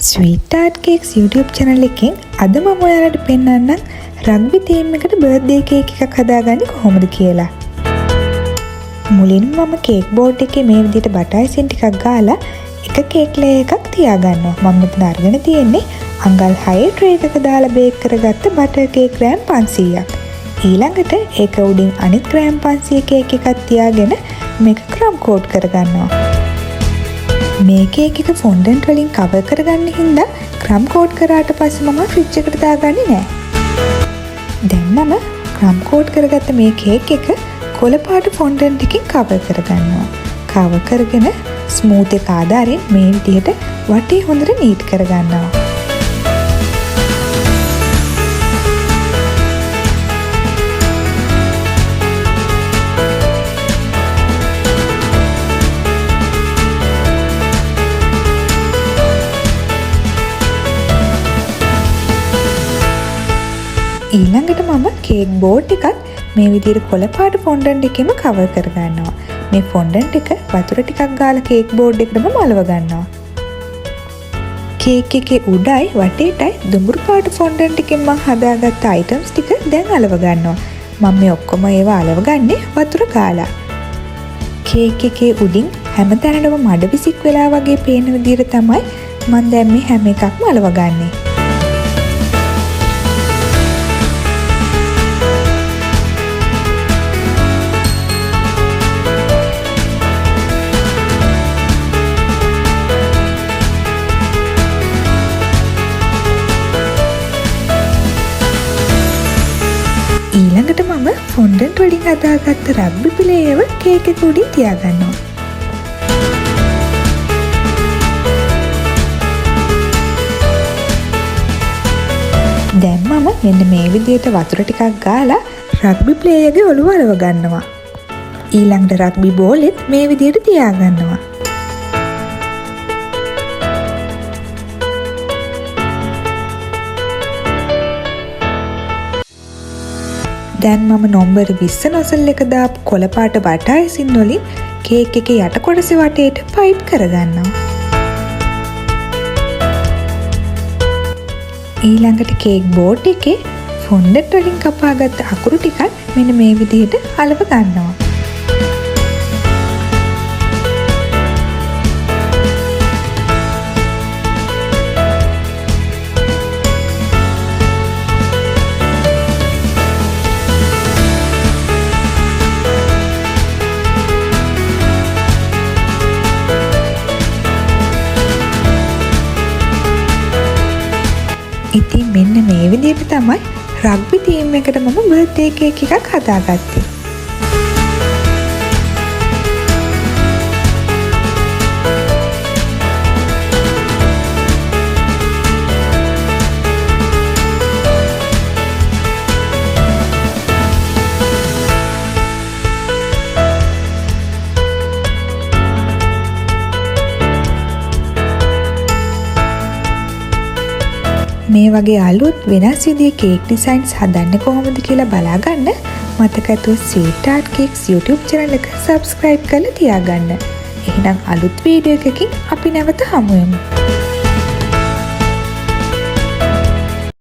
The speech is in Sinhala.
Sweet art cakes YouTube channel එකෙන් අද මම ඔයාලට පෙන්නන්නම් රග්බි තීම් එකට බර්ත්ඩේ කේක් එකක් හදාගන්නේ කොහොමද කියලා. මුලින්ම මම කේක් බෝඩ් එකේ මේ විදිහට බටර් අයිසින් ටිකක් ගාලා එක කේක් ලේයර් එකක් තියාගන්නවා. මම මෙතන අරගෙන තියෙන්නේ අඟල් 6 ට්‍රේ එකක දාලා බේක් කරගත්ත බටර් කේක් ග්‍රෑම් 500ක්. ඊළඟට ඒක උඩින් අනිත් ග්‍රෑම් 500 කේක් එකක් තියාගෙන මේක ක්‍රම් කෝට් කරගන්නවා. මේ කේක් එක ෆොන්ඩන්ට් වලින් කවර් කරගන්න හින්දා ක්‍රම් කෝට් කරාට පස්සේ මම ෆ්‍රිජ් එකට දාගන්නේ නැහැ. දැන් මම ක්‍රම් කෝට් කරගත්ත මේ කේක් එක කොළ පාට ෆොන්ඩන්ට් එකකින් කවර් කරගන්නවා. කවර් කරගෙන ස්මූත් එක ආධාරයෙන් මේ විදිහට වටේ හොඳට නීට් කරගන්නවා. ඊළඟට මම කේක් බෝඩ් එකත් මේ විදිහට කොළ පාට ෆොන්ඩන්ට් එකෙම කවර් කරගන්නවා. මේ ෆොන්ඩන්ට් එක වතුර ටිකක් ගාලා කේක් බෝඩ් එකටම මලව ගන්නවා. කේක් එකේ උඩයි වටේටයි දුඹුරු පාට ෆොන්ඩන්ට් එකෙන් මම හදාගත්ත අයිටම්ස් ටික දැන් අලව ගන්නවා. මම මේ ඔක්කොම ඒවා අලව ගන්නේ වතුර ගාලා. කේක් එකේ උඩින් හැමතැනටම මඩ විසික් වෙලා වගේ පේන විදිහට තමයි මම දැන් මේ හැම එකක්ම අලව ගන්නේ. ඊළඟට මම ෆොන්ඩන්ට් වලින් හදාගත්ත රග්බි ප්ලේයර්ව කේක් එක උඩින් තියාගන්නවා. දැන් මම මෙන්න මේ විදිහට වතුර ටිකක් ගාලා රග්බි ප්ලේයර්ගේ ඔළුව අලව ගන්නවා. ඊළඟට රග්බි බෝලෙත් මේ විදිහට තියාගන්නවා. දැන් මම නම්බර් 20 නොසල් එක දාපු කොළ පාට බටර් අයිසින් වලින් කේක් එකේ යට කොටස වටේට පයිප් කරගන්නවා. ඊළඟට කේක් බෝඩ් එකේ ෆොන්ඩන්ට් වලින් කපාගත්ත අකුරු ටිකක් මෙන්න මේ විදිහට අලව ගන්නවා. ඉතින් මෙන්න මේ විදිහට තමයි රග්බි තීම් එකට මම බර්ත්ඩේ කේක් එකක් හදාගත්තේ. මේ වගේ අලුත් වෙනස් විදිහේ කේක් ඩිසයින්ස් හදන්න කොහොමද කියලා බලාගන්න මතක ඇතුව sweet art cakes YouTube channel එක subscribe කරලා තියාගන්න. එහෙනම් අලුත් වීඩියෝ එකකින් අපි නැවත හමු වෙමු.